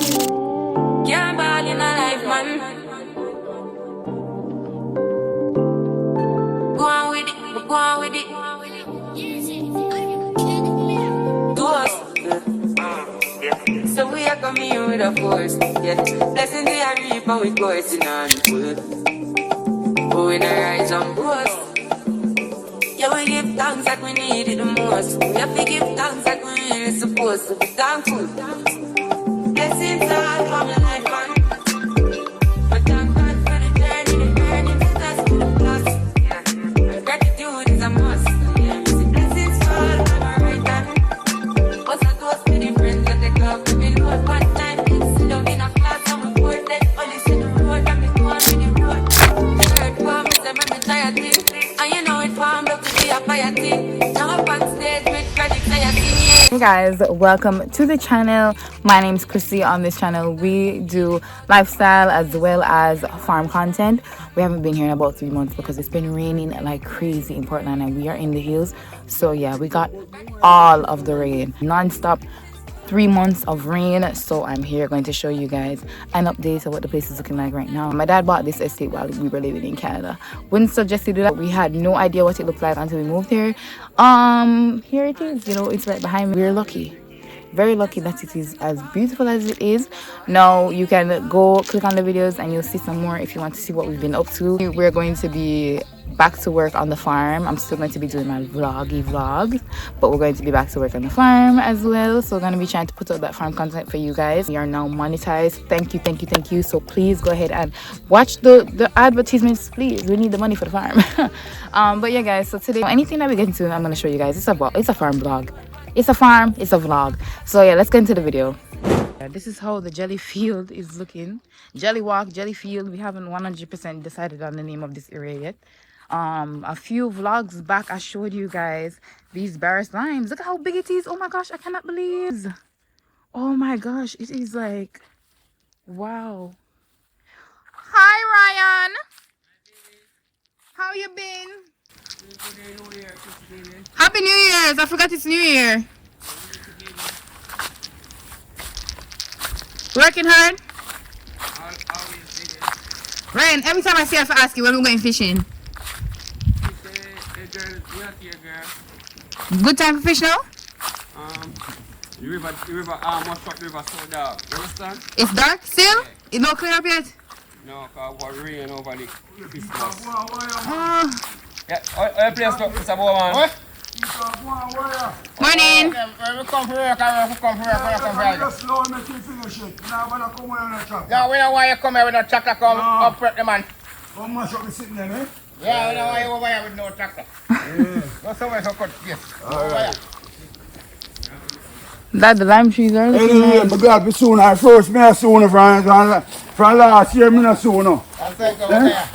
Can't ball in my life, man. Go on with it, go on with it. Do us. So we are coming here with a force. Yeah. Blessing the reap and we coursing on full. But we not rise on boast. Yeah, we give thanks that we need it the most. We have to give thanks that we really supposed to be thankful. Blessings all for my life, man. But thank God for the journey, the earning, the task, the plus. Yeah. Gratitude is a must. Yeah. Blessings fall for my right hand. What's a toast to the friends that take off the bill? One time, sit down in a class and we pour them. Only see the road and me go on with the road. Third form is a me tired thing. And you know it formed up to be a fire thing. Now up on stage with credits I sing. Hey guys, welcome to the channel. My name is Krissy. On this channel we do lifestyle as well as farm content. We haven't been here in about 3 months because it's been raining like crazy in Portland and we are in the hills. So yeah, we got all of the rain non-stop. 3 months of rain, so I'm here going to show you guys an update of what the place is looking like right now. My dad bought this estate while we were living in Canada. Wouldn't suggest to do that. We had no idea what it looked like until we moved here. Here it is, you know, it's right behind me. We're lucky, very lucky that it is as beautiful as it is. Now you can go click on the videos and you'll see some more if you want to see what we've been up to. We're going to be back to work on the farm. I'm still going to be doing my vlogs, but we're going to be back to work on the farm as well. So we're going to be trying to put out that farm content for you guys. We are now monetized. Thank you. So please go ahead and watch the advertisements, please. We need the money for the farm. But yeah guys, so today anything that we get into I'm going to show you guys. It's a farm vlog. It's a farm, it's a vlog. So yeah, let's get into the video. This is how the jelly field is looking. Jelly walk, jelly field. We haven't 100% decided on the name of this area yet. A few vlogs back I showed you guys these barrel limes. Look at how big it is. Oh my gosh, I cannot believe. Oh my gosh, it is like, wow. Hi Ryan. How you been? Happy New Year's. I forgot it's New Year. Working hard? Ryan, every time I see I ask you when we're going fishing. Good time for fish now? The river, must the river so dark. You understand? It's dark still? Yeah. It not clear up yet? No, because it was rain over the Christmas. Yeah, place look, Mr. Bowman. What? Morning. We come for work, we come for work. Just slow and make you finish it. Now when I come on the truck. No, we don't want you to come here with no tractor come up prep the man. Come mash up the sitting there, eh? Yeah, we don't want you over here with no tractor. Go somewhere to cut, yes. Alright. That the lime trees are looking Anyway, nice. but God, be soon. I first me a soon from last year, me not soon. I'll take over there.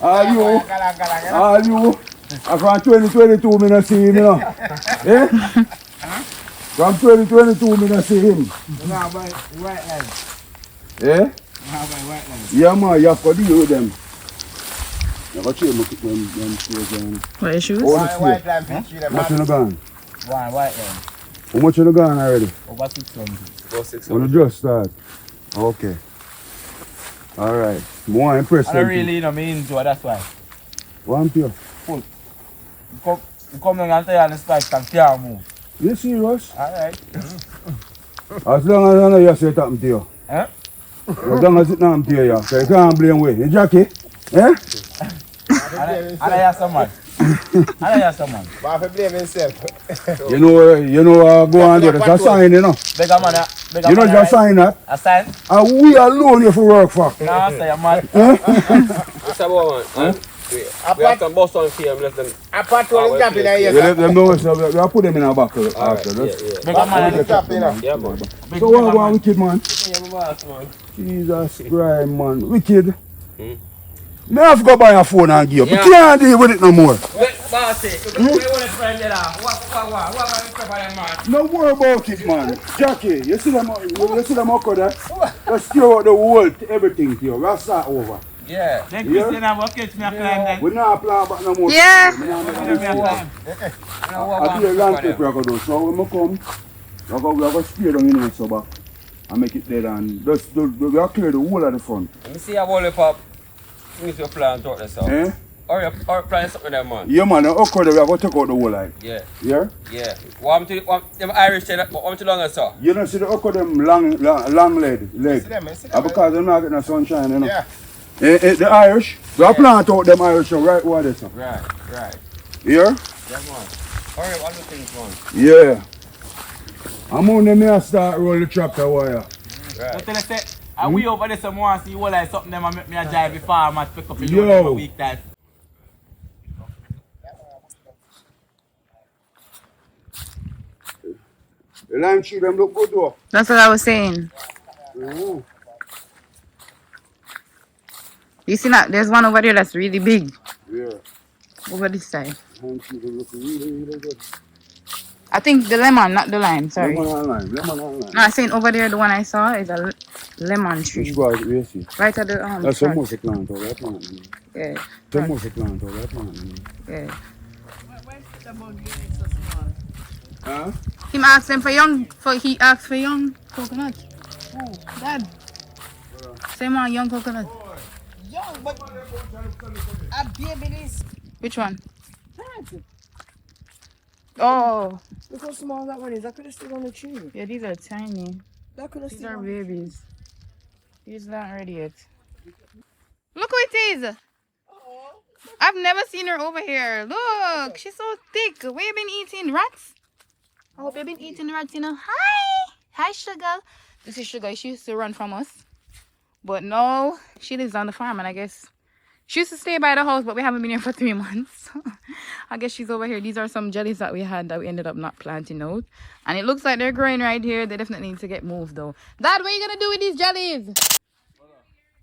Are you? From 2022, me not see him, you know. Eh? From 2022, me not see him. Now by white line. Eh? Now by white line. Yeah, man, you have to deal with them. You have to change them shoes. What your shoes? Oh, White line fish with them. how much you gone? One white line. How much you gone already? Over 600. Over 600. When you just start. Okay. Alright. More impressed. I don't really, you know, me into it, that's why. One pure. Full. You come down and tell you on the spike and can't move. You serious? Alright. As long as I know you say it happen to you. Huh? As long as it not happen to you, yeah. So you can't blame me. You Jackie? Eh? I hear someone. I hear someone. But if you blame himself. You know, go on there. That's a sign, you know. Bigger man. You know just sign that. A sign? And we alone you for work for. No, I say I'm mad. Mr. Bowman, we have to bust on film, let them... I patrol is jumping We here. let them know, so we put them in our back after. Alright, That's- Bigger man. Yeah, man. So what about wicked man? Yeah, boss, man. Jesus Christ, man. Wicked. Me have to go buy a phone and give up. Yeah. You can't deal with it no more. Boss, we want to friend there. What are you preparing, man? No worry about it, man. Jackie, you see them up there? Let's clear out the whole everything here. We'll start over. Yeah. Then Christian have what catch me a climb then. We're not playing back no more. Yeah. We not make Me a no more. climb. I do a land trip we are going to do. So when we come, we are going to spear down in here so back. and make it dead and just we are clear the whole of the front. Let me see a wall up. Finish your plant out there, so. Eh? Or plant something there, man. Yeah, man, the okra there, we have to take out the whole line. Yeah. Yeah? Yeah. Them Irish, want to longer, sir? You don't see the okra them long leg. And because they're not getting the sunshine, you know. Yeah. The Irish, we have plant out them Irish right over there, sir. Right. Here? Yeah, man. Hurry up, other things, man. Yeah. I'm on them here start roll the tractor wire. Right. But say, are we over there someone see you like something them and make me a drive before I must pick up a load every week time. The lime tree them look good though. That's what I was saying. Mm. You see that? There's one over there that's really big. Yeah. Over this side. Lime tree them look really good. I think the lemon, not the lime. Sorry. Lemon and lime. No, I'm saying over there, the one I saw is a lemon tree. Which was, you see? Right at the that's front. almost a plant over that plant. Yeah. It's almost a plant over that plant. Yeah. Huh? He asked them he asked for young coconut. Oh, Dad. Same one, young coconut. Young, but a baby is. Which one? Oh. Look how small that one is. That could have stood on the tree. Yeah, these are tiny. That could have These stood are on babies. These not ready yet. Look who it is. I've never seen her over here. Look, she's so thick. Where you been eating rats? I hope you've been eating rats, you know. Hi, Sugar. This is Sugar. She used to run from us. But no, she lives on the farm, and I guess she used to stay by the house, but we haven't been here for 3 months. I guess she's over here. These are some jellies that we had that we ended up not planting out. And it looks like they're growing right here. They definitely need to get moved, though. Dad, what are you going to do with these jellies?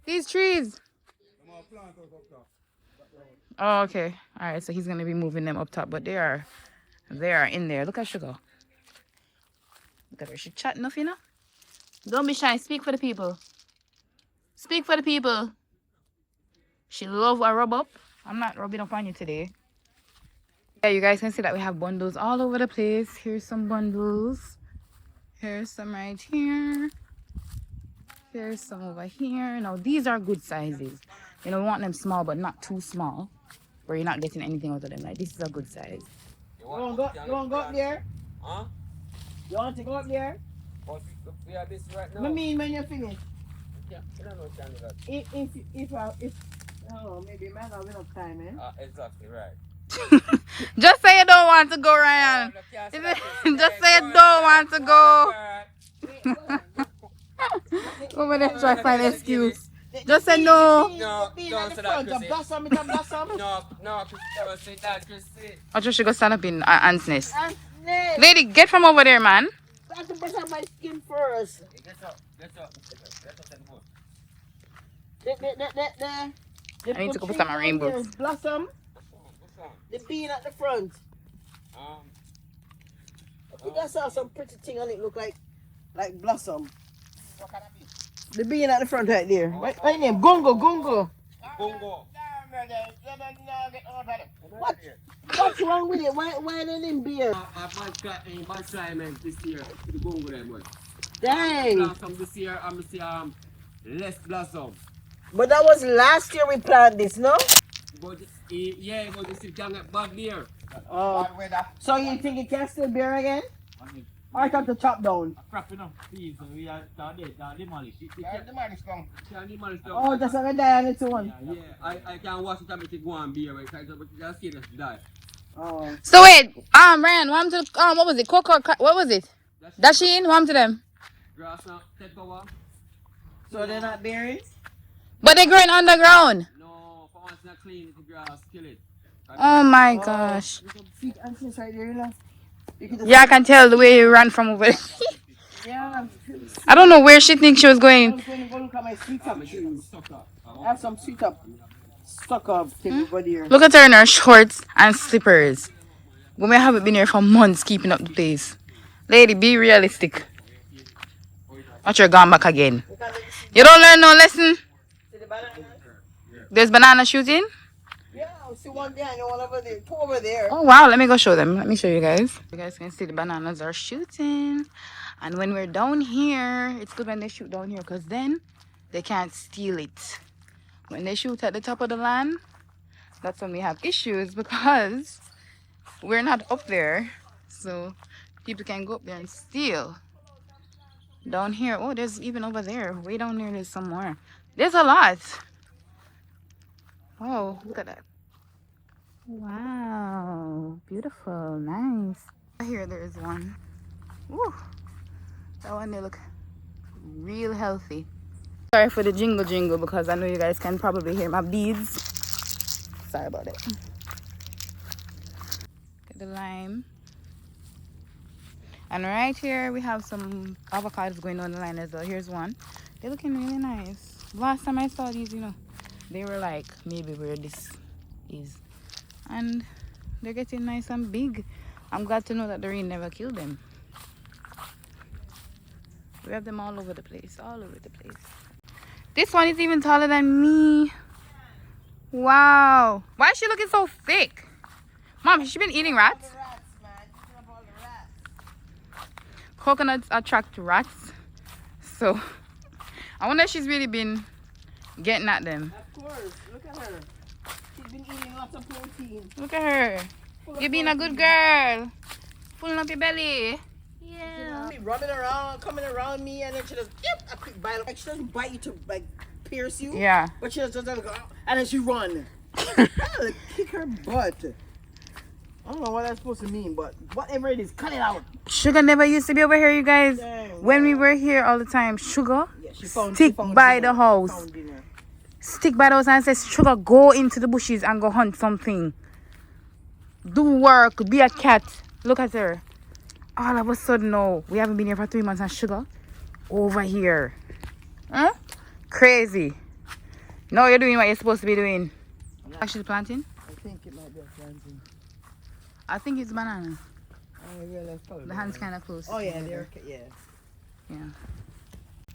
These trees? Oh, okay. All right, so he's going to be moving them up top, but they are in there. Look at Sugar. Look at her. She chatting enough, you know? Don't be shy. Speak for the people. Speak for the people. She love a rub up. I'm not rubbing up on you today. Yeah, you guys can see that we have bundles all over the place. Here's some bundles. Here's some right here. Here's some over here. Now, these are good sizes. You know, we want them small, but not too small, where you're not getting anything out of them. Like, this is a good size. You want to go up there? Huh? You want to go up there? We have this right now. I mean, when you finish. Yeah, I don't know that. If oh, maybe man have enough time, eh? Exactly right. Just say you don't want to go, Ryan. Just say you don't want to go. Over there, try to find an excuse. Just say no. No, don't say that, Krissy. No, Krissy, say that, Krissy. I just should go stand up in Ant's nest. Lady, get from over there, man. I have to brush out my skin first. Get up. I need to go put some rainbows. Blossom. The bean at the front. I think I saw some pretty thing on it look like blossom. The bean at the front right there. What name? Gongo. What's wrong with it? Why they name beer? I try man this year. The gongo there, boy. Dang. Blossom this year, I'm see less blossom. But that was last year we planted this, no? But yeah, but this is bad beer. Oh. So you think it can still bear again? I got the top down. Crap enough, please. We are demolished. Oh, that's what I die on it one. Yeah, I can wash it and make it go and beer, right? But you just see that die. Oh. So wait, Ryan, what to what was it? Cocoa, what was it? Dashin, what to them? Grass now, 10 power. So they're not bearing? But they're growing underground. No, for once not clean the grass, kill it. Oh my gosh. Sweet ants right there, you know? Yeah, I can tell the way you ran from over there. Yeah. I don't know where she thinks she was going. I'm going to go look at my sweet up trees. I have some sweet up stuck up thing over there. Look at her in her shorts and slippers. Women haven't been here for months keeping up the pace. Lady, be realistic. Not you're gone back again. You don't learn no lesson? There's banana shooting? Yeah, I see one there and one over there. Two over there. Oh wow, let me go show them. Let me show you guys. You guys can see the bananas are shooting. And when we're down here, it's good when they shoot down here because then they can't steal it. When they shoot at the top of the land, that's when we have issues because we're not up there. So people can go up there and steal. Down here, oh, there's even over there. Way down there, there's some more. There's a lot. Oh, look at that. Wow, beautiful, nice. Here there is one. Woo. That one, they look real healthy. Sorry for the jingle because I know you guys can probably hear my beads. Sorry about it. Get the lime. And right here we have some avocados going on the line as well. Here's one. They're looking really nice. Last time I saw these, you know, they were like maybe where this is. And they're getting nice and big. I'm glad to know that the rain never killed them. We have them all over the place, all over the place. This one is even taller than me. Wow. Why is she looking so thick? Mom, has she been eating rats? Coconuts attract rats. So, I wonder if she's really been getting at them. Of course. Look at her. She's been eating lots of protein. Look at her. You're being a good girl. Pulling up your belly. Yeah. She rubbing around, coming around me, and then she just, yep, a quick bite. Like, she doesn't bite you to, like, pierce you. Yeah. But she just doesn't go, and then she run. Like, kick her butt. I don't know what that's supposed to mean, but whatever it is, cut it out. Sugar never used to be over here, you guys. Dang, when we were here all the time, Sugar she stick by the house. Stick by the house and says, Sugar, go into the bushes and go hunt something. Do work, be a cat. Look at her. All of a sudden, no, we haven't been here for 3 months and Sugar over here. Huh? Crazy. No, you're doing what you're supposed to be doing. Actually planting? I think it might be a planting. I think it's banana. Oh, yeah, that's probably The hand's kind of close. Oh, yeah, they're, yeah. Yeah.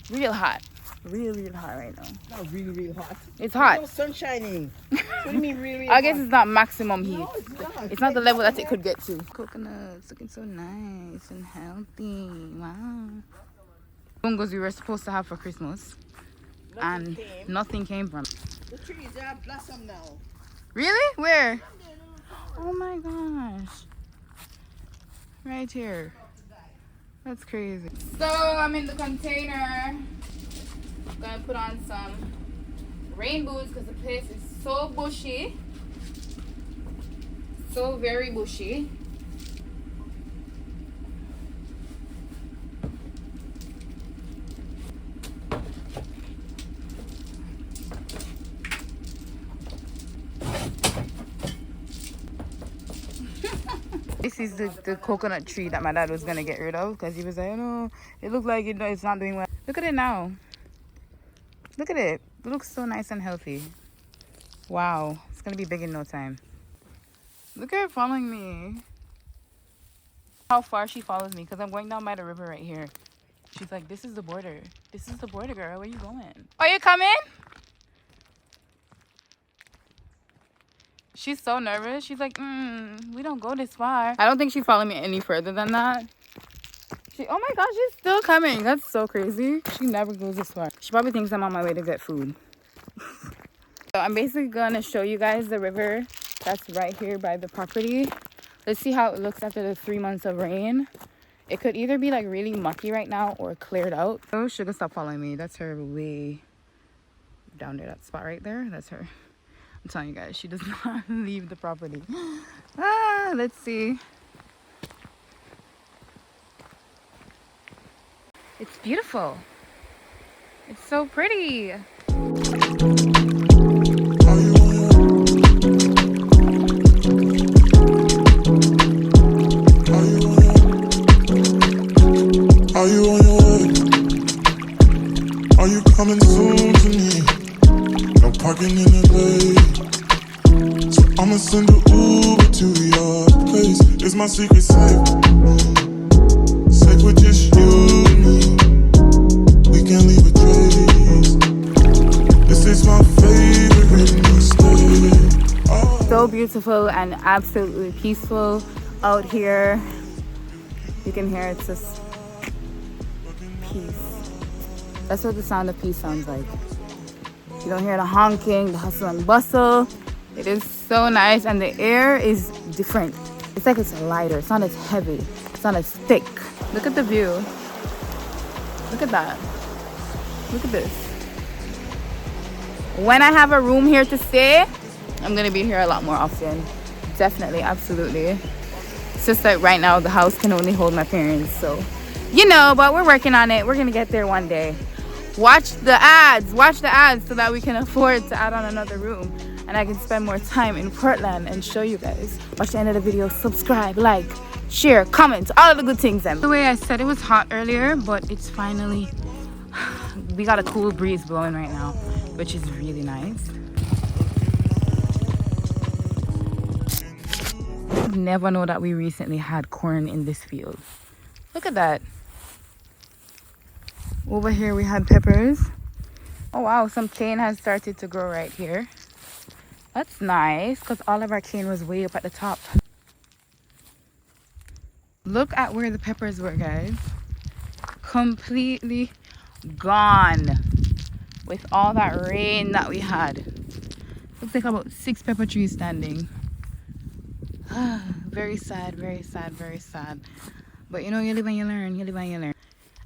Real hot. Real hot right now. Not really, really hot. It's hot. No sun shining. What do you mean really I guess it's not maximum heat. No, it's not. It's not the level that it could get to. Coconuts looking so nice and healthy. Wow. Bongos we were supposed to have for Christmas. And nothing came from it. The trees, they have blossom now. Really? Where? Oh my gosh. Right here. That's crazy. So I'm in the container. Gonna put on some rain boots because the place is so bushy. So very bushy. This is the coconut tree that my dad was gonna get rid of because he was like, oh no, it looks like it's not doing well. Look at it now. Look at it. It looks so nice and healthy. Wow, it's gonna be big in no time. Look at her following me. How far she follows me because I'm going down by the river right here. She's like, this is the border. This is the border, girl. Where you going? Are you coming? She's so nervous. She's like, we don't go this far. I don't think she's following me any further than that. Oh my gosh, she's still coming. That's so crazy. She never goes this far. She probably thinks I'm on my way to get food. So I'm basically gonna show you guys the river that's right here by the property. Let's see how it looks after the 3 months of rain. It could either be like really mucky right now or cleared out. Oh, Sugar, stop following me. That's her way down there. That spot right there. That's her. I'm telling you guys, she does not leave the property. Let's see. It's beautiful. It's so pretty. Are you on your way? Are you coming soon to me? No parking in the bay, so I'ma send an Uber to your place. It's my secret safe, safe with just you and me. We can't leave a trace. This is my favorite mistake. Oh. So beautiful and absolutely peaceful out here. You can hear it's just That's what the sound of peace sounds like. You don't hear the honking, the hustle and bustle. It is so nice, and the air is different. It's like it's lighter. It's not as heavy. It's not as thick. Look at the view. Look at that. Look at this. When I have a room here to stay, I'm gonna be here a lot more often. Definitely, absolutely. It's just that right now the house can only hold my parents, so you know, but we're working on it. We're gonna get there one day. Watch the ads so that we can afford to add on another room and I can spend more time in Portland and show you guys. Watch the end of the video, subscribe, like, share, comment, all of the good things. The way I said it was hot earlier, but it's finally, we got a cool breeze blowing right now, which is really nice. I'd never know that we recently had corn in this field. Look at that. Over here we had peppers. Oh wow, some cane has started to grow right here. That's nice because all of our cane was way up at the top. Look at where the peppers were, guys. Completely gone with all that rain that we had. Looks like about 6 pepper trees standing. Very sad, very sad, very sad. But you know, you live and you learn, you live and you learn.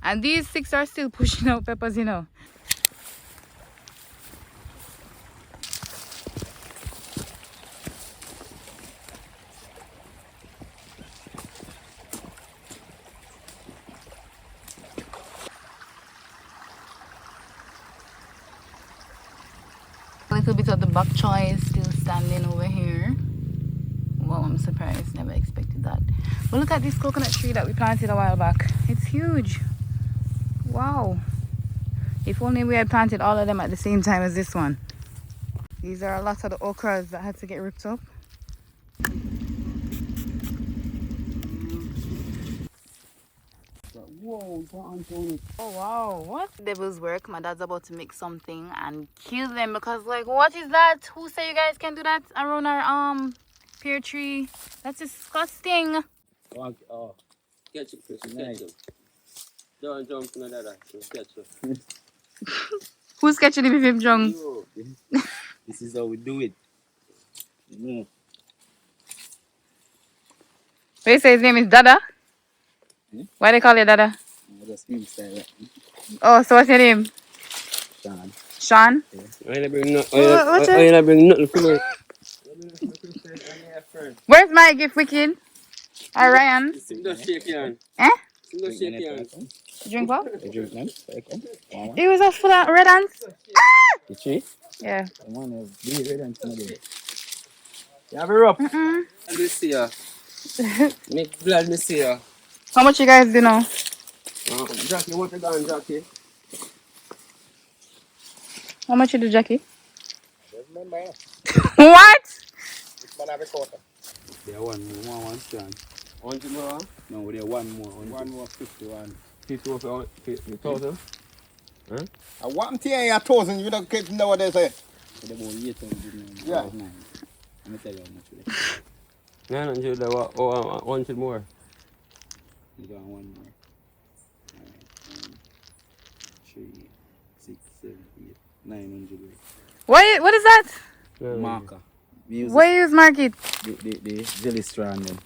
And these 6 are still pushing out peppers, you know. A little bit of the bok choy is still standing over here. Wow, I'm surprised. Never expected that. But look at this coconut tree that we planted a while back. It's huge. Wow. If only we had planted all of them at the same time as this one. These are a lot of the okras that had to get ripped up. Whoa, Oh wow, what devil's work? My dad's about to make something and kill them because like, what is that? Who say you guys can do that around our pear tree? That's disgusting. Catch it, Chris. Catch it. Don't jump to another. Catch it. Who's catching him if him drunk? This is how we do it. They say his name is Dada? Why they call you Dada? Just name style. Oh, so what's your name? Sean. Sean? I ain't bring nothing for me. Where's my gift, Wicked? Or Ryan? Just shake your hand. Eh? Just shake your hand. Drink what? You drink none? It was all full of red ants. The tree? Yeah. Come on, be red and smell it. You have a rope? Let me see ya. Make blood me see ya. How much you guys do now? Jackie, what you done, Jackie? How much you do, Jackie? Remember, What? this man have a quarter. There one more, one stand. 100 more? No, there one more. One more 51. 50 for 50,000? Huh? I want to hear 1,000, you don't get nowadays. Say. So they about 800. Yeah. Let me tell you how much it is. 900, 100 more. You got one more. 3, 6, 7, 8, 900. What is that? Marker. Where you use mark it? The jelly strand them.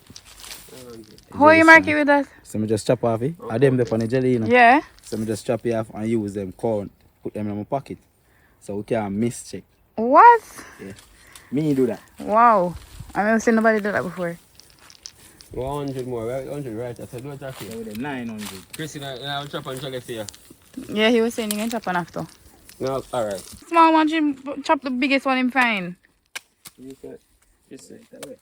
How you mark it with that? So I just chop off it. I them up on the jelly, you know. Yeah. So I just chop it off and use them count, put them in my pocket. So we can mischeck. What? Yeah. Me do that. Wow. I've never seen nobody do that before. 100 more, right? 100, right? I said, do it, Jackie. So with the 900. Chris, you know, chop and jelly for you. Yeah, he was saying you can chop one after. No, alright. Small one, you chop the biggest one in fine. You said that way.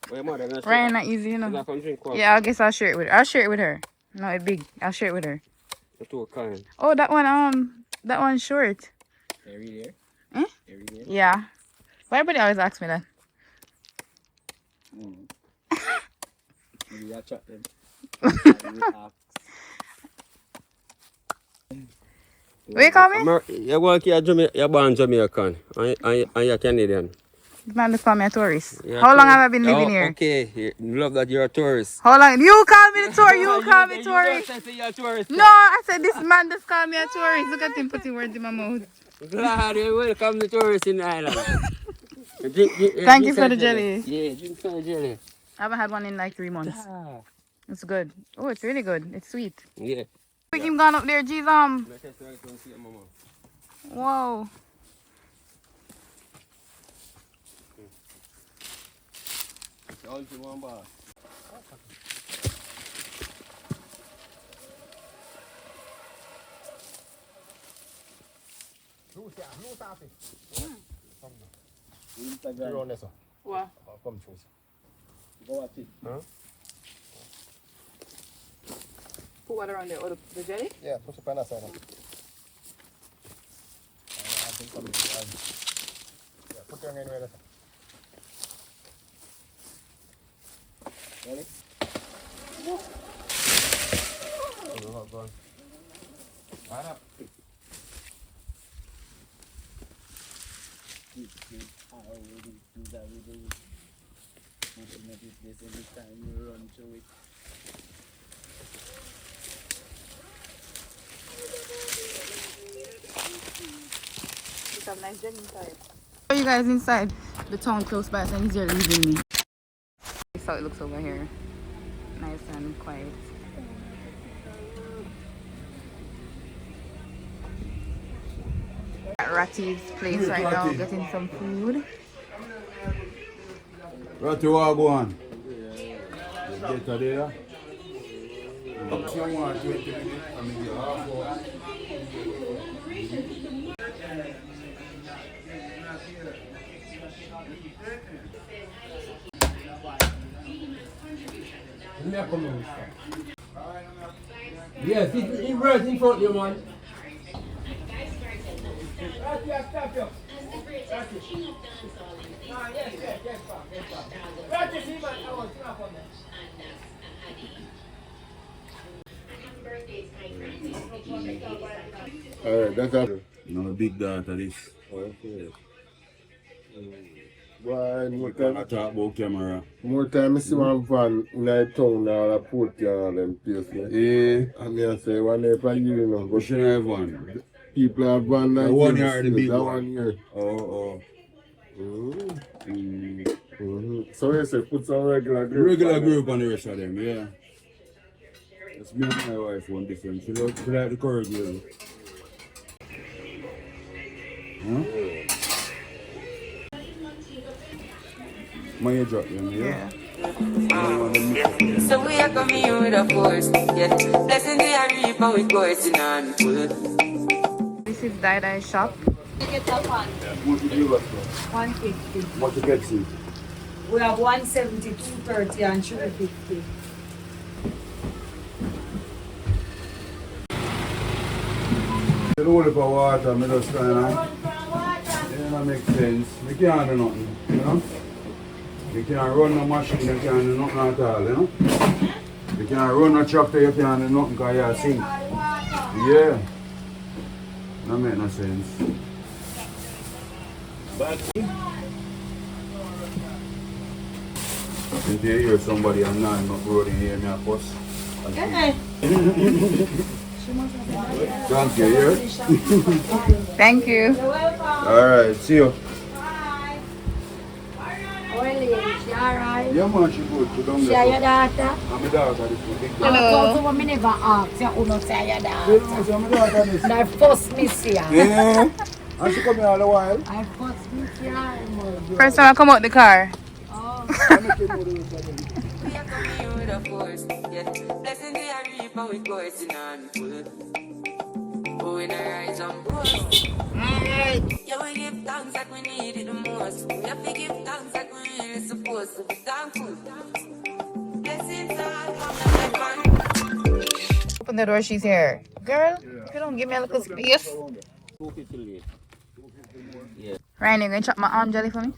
Well, your mother, not Ryan, not easy, you She's know. not come drink coffee. Yeah, I guess I'll share it with her. I'll share it with her. No, it's big. I'll share it with her. You're too kind. Oh, that one's short. Every there? Eh? Every there? Yeah. Why everybody always asks me that? Maybe I chop them. What you call me? You're going to Jamaica, you're born Jamaican and you're Canadian. Man, just call me a tourist. You're a How long have I tourist? been living Oh, here? okay. Love that you're a tourist. How long? You call me the tour. You call me You tourist. don't say you're a tourist. No, I said this man just called me a tourist. Look at him putting words in my mouth. Glad you welcome the tourists in the island. Thank you for the jelly. Yeah, drink some jelly. I haven't had one in like 3 months. Ah. It's good. Oh, it's really good. It's sweet. Yeah. We him gone up there, Jesus. Whoa. What? Put water on the jelly? Yeah, put the pan aside. Put your name right. Ready? Nice jelly inside. Show you guys inside the town close by, so he's leaving me. This is how it looks over here. Nice and quiet. At Ratty's place right now, getting some food. Ratty, what go on? Get a there. If you want 20 minutes, I mean, you half hour. Yes, it's right in front of you, man. Alright, that's all. No big data this. Okay. Why We cannot talk about camera. more time I see one van in the town or a port and all them places. Yeah. And I say one day per year, you know. We But should have one. people have van like The one this, here, the big that one. one here. Oh. So you say put some regular group. Regular group on the rest of them, yeah. That's me and my wife one different. She like the curry girl. Huh? My drop them, yeah? So we are coming here with a force, yeah. Blessing the reap and we coursing on full. This is Dai shop. What you give us? 150. What you get see? We have 170, 230 and 350. The roll for water, I just kind of. Yeah, that makes sense. We can't do nothing, you know? You can't run no machine, you can't do nothing at all, you know? You can't run a tractor, you can't do nothing because you're sink. Yeah. That makes no sense. But if you hear somebody and not road in here, me a fuss. Thank you, yeah? Thank you. Alright, see you. Alright. Yeah, man, she good. She don't Share get your daughter. I'm a daughter, this one. Hello. So me never ask you who not say your You daughter. know, I'm a daughter, this. I first miss you. Yeah. And she come here all the while. I first miss you. First time I come out the car. I make you know the rest of them. We are coming here with a force, yeah. Blessing the reap and we coursing on full. Oh, in a rise and boast. Yeah, we give thanks that we need it the most. We have to give thanks that we really supposed to be thankful. Blessings all from the heaven. Open the door, she's here. Girl, if you don't give me a little space. Ryan, you gonna chop my arm jelly for me?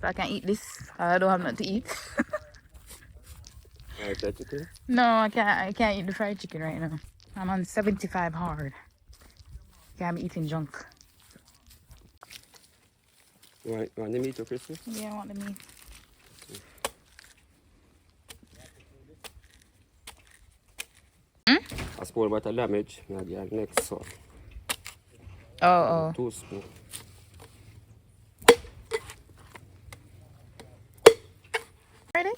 So I can eat this. I don't have nothing to eat. No, I can't eat the fried chicken right now. I'm on 75 hard. Can't be eating junk. You want the meat too, Krissy? Yeah, I want the meat. A spoon about the damage. Now the next one. Oh. 2 spoons. Ready?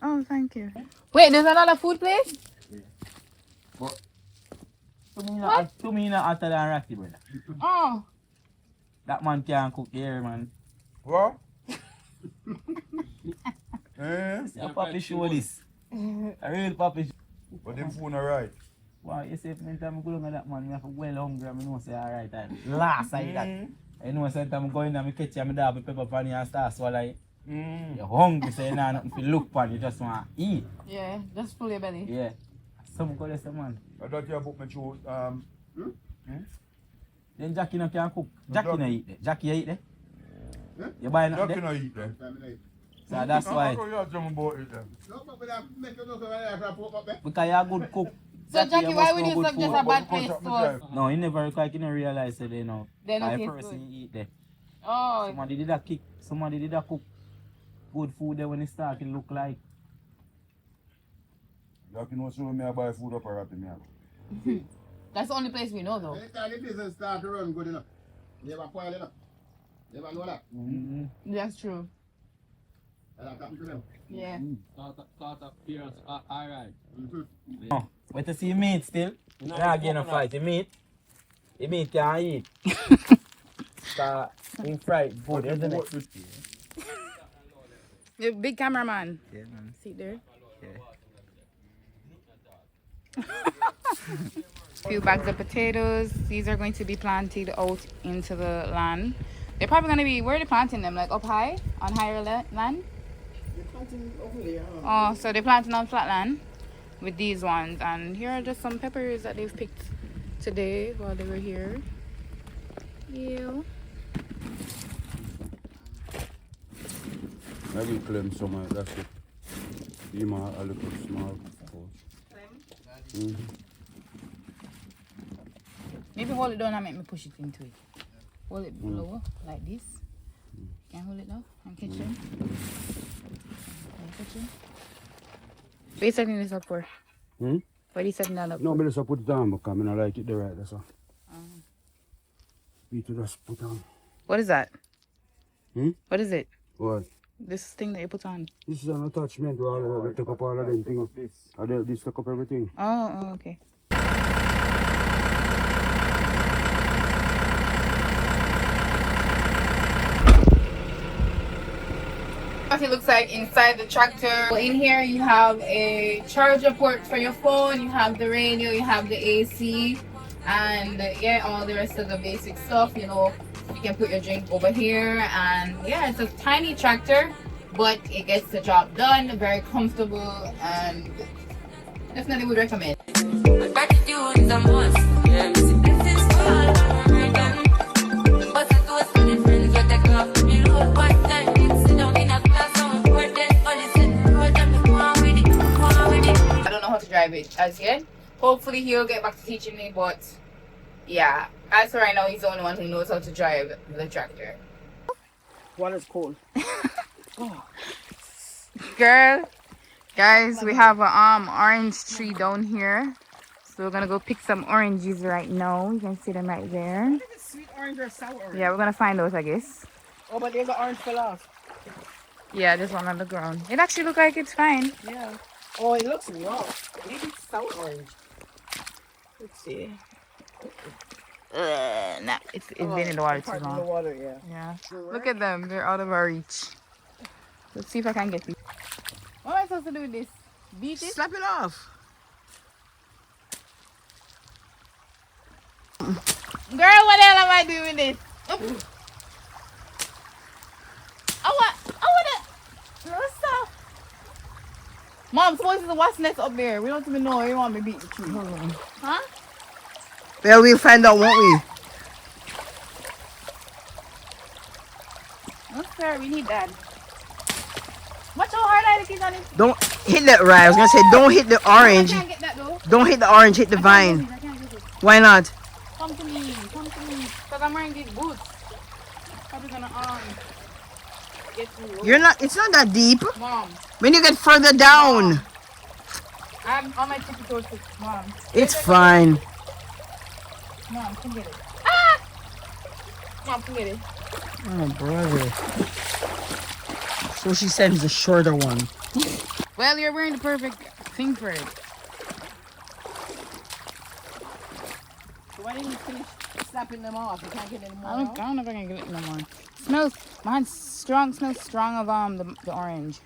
Oh, thank you. Wait, there's another food place? But to me, not hotter than Rocky, brother. Oh. That man can't cook here, man. What? Eh? It's a puppy show this. A real puppy show. But them phone alright. Wow, you say, every time I go down that man, I feel well hungry, I know say alright. Last I that. I know sometimes I go in and I catch you, I dab with pepper pan and start swallow it. You're hungry, so you know nothing to look for, you just want to eat. Yeah, just full your belly. Yeah. Some call this man. I thought you booked me through, Then Jackie no can cook. Jackie no eat there. Jackie you eat there? You buy nothing Jackie there? no eat them. So that's why. How come you tell me about it then? Because you're a good cook. So Jackie, you why must would know you good suggest food. a bad place to us? No, he never quite realize that they know. They don't I taste person good. eat there. Oh. Somebody did a kick. Somebody did a cook good food there when it start to look like. Jackie know so me I buy food up or at me. That's the only place we know though. Anytime the business start to run good enough, never spoil enough. Never know that. That's true. That happen to them. Yeah. Start up here. Alright. Oh, but to see meat still. Not again a fight. The meat can eat. Start in fried good, isn't it? The big cameraman. Yeah, man. Sit there. Yeah. Few bags of potatoes. These are going to be planted out into the land. They're probably going to be, where are they planting them? Like up high? On higher land? They're planting over there. Oh, so they're planting on flat land with these ones. And here are just some peppers that they've picked today while they were here. Yeah. Maybe claim somewhere, that's it. You might a little small pouch. Maybe hold it down and make me push it into it. Hold it lower, like this. Can I hold it now and catch them? Can I catch them? What are you setting this up for? What are you setting that up No, for? but just put it on because I don't like it the right, that's all. You to just put on. What is that? What is it? What? This thing that you put on. This is an attachment to all of them. Take up all of them things. This take up everything. Oh, okay. What it looks like inside the tractor. In here you have a charger port for your phone, you have the radio, you have the AC, and yeah, all the rest of the basic stuff. You know, you can put your drink over here, and yeah, it's a tiny tractor, but it gets the job done. Very comfortable, and definitely would recommend. Gratitude is a must. Yeah, this is all American. But it was for the friends who take off the road. One time, sit down in a class on board, then all is in the road, and go on with it, go on with it. I don't know how to drive it as yet. Hopefully he'll get back to teaching me, but yeah, as for right now, he's the only one who knows how to drive the tractor. Water is cold. Girl, guys, we have a orange tree down here, so we're gonna go pick some oranges right now. You can see them right there. Is it sweet orange or sour orange? Yeah, we're gonna find those, I guess. Oh, but there's an orange fell off. Yeah, there's one on the ground. It actually looks like it's fine. Yeah. Oh, it looks rough. Maybe it's sour orange. Let's see. Nah, it's been in the water too Part in the long. water, yeah. Yeah. Look at them. They're out of our reach. Let's see if I can get these. What am I supposed to do with this? Beat it? Slap it off. Girl, what the hell am I doing with this? I wanna. Stop. Mom, suppose there's a wasp nest up there. We don't even know. You want me to beat the tree. Hold on. Huh? Well, we'll find out, won't we? Oh, sir, we need that. Watch how hard I kick on it. Don't hit that right. I was gonna say don't hit the orange. I can't get that though. Don't hit the orange, hit the vine. I can't get it. Why not? Come to me. Come to me. Because I'm wearing these boots. Probably gonna get too low. You're not. It's not that deep. Mom, When you get further down, I'm on my tippy toes. Mom, it's fine. Mom, come get it. Ah! Mom, come get it. Oh, brother. So she sends the shorter one. Well, you're wearing the perfect thing for it. So why didn't you finish slapping them off? You can't get any more. I don't know if I can get it no more. Smells, mine's strong. Smells strong of the orange.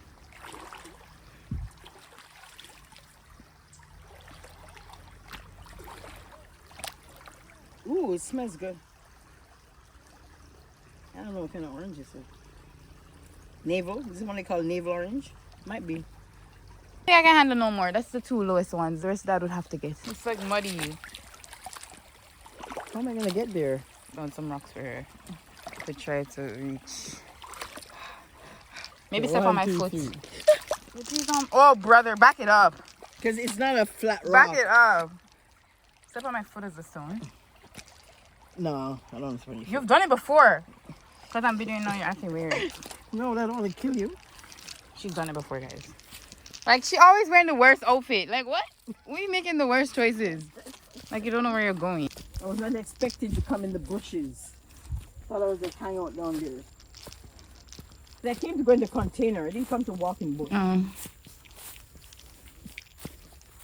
Ooh, it smells good. I don't know what kind of orange is it. Navel? Is this one they call navel orange? Might be. Yeah, I can handle no more. That's the two lowest ones. The rest of that would have to get. It's like muddy. How am I gonna get there? Down some rocks for her to try to reach. Maybe step on my foot. Oh, brother, back it up. Because it's not a flat rock. Back it up. Step on my foot as a stone. No, I don't know. You've done it before. Because I'm videoing now, you're acting weird. No, that'll only kill you. She's done it before, guys. Like, she always wearing the worst outfit. Like, what? We making the worst choices. Like, you don't know where you're going. I was not expecting to come in the bushes. Thought I was just hang out down there. I came to go in the container. I didn't come to walk in bush. I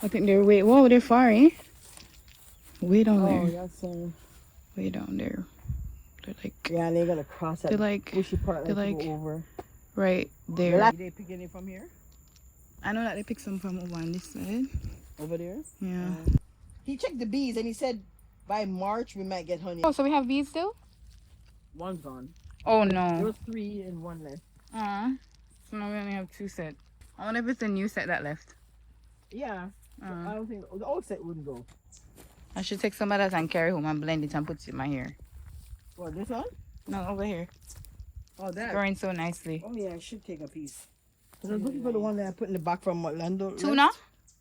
think they're way. Whoa, they're far, eh? Way down there. Oh, that's way down there. They're like. Yeah, they're gonna cross that. They're like. Bushy part. They're like. Go over. Right there. Are they picking it from here? I know that they picked some from over on this side. Over there. Yeah. He checked the bees and he said by March we might get honey. Oh, so we have bees still? One's gone. Oh no. There was 3 and 1 left. So now we only have 2 sets. I wonder if it's a new set that left. Yeah. I don't think the old set wouldn't go. I should take some of that and carry home and blend it and put it in my hair. What, this one? No, over here. Oh, that. It's growing so nicely. Oh yeah, I should take a piece. I was looking for the one that I put in the back from Orlando. Tuna?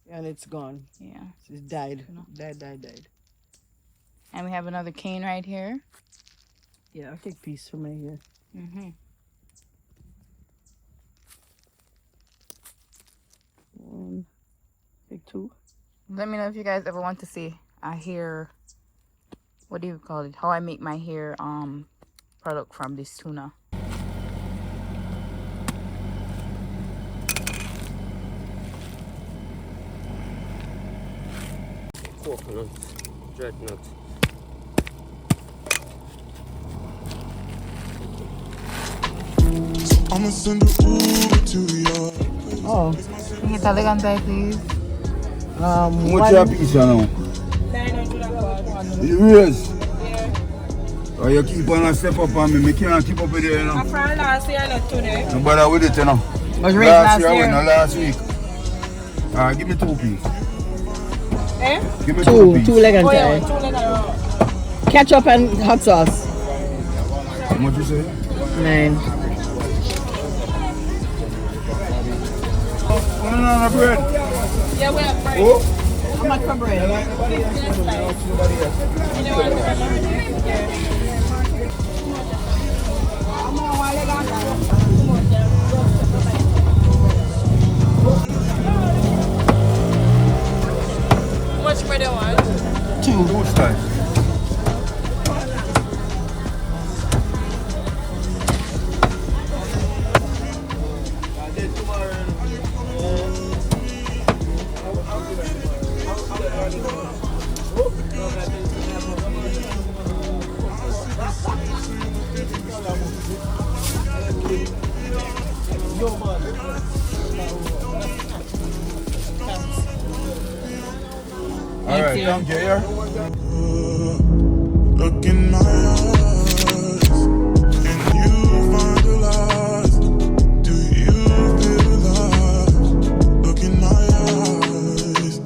Yeah, and it's gone. Yeah. It's died. Died. And we have another cane right here. Yeah, I'll take a piece from right here. Take 2. Let me know if you guys ever want to see a hair, what do you call it? How I make my hair product from this tuna. Coconut, dreadnought. I'ma send an Uber to your place. Oh. Can you tell again, please? What's your piece now? 900. Yes. Oh, you keep on a step up on me. I can't keep up with you, you know. I'm from last year, not today. No bother with it, you know. Was raised last year. No, last week. Give me 2 pieces. Eh? Give me 2 pieces. 2 leg and Oh, yeah, tie. 2 leg and Ketchup and hot sauce. How much you say? 9. No, bread. yeah, we have bread. Oh. How much for bread? How much bread do you want? 2 slices. Thank you. Thank you. Look in my eyes.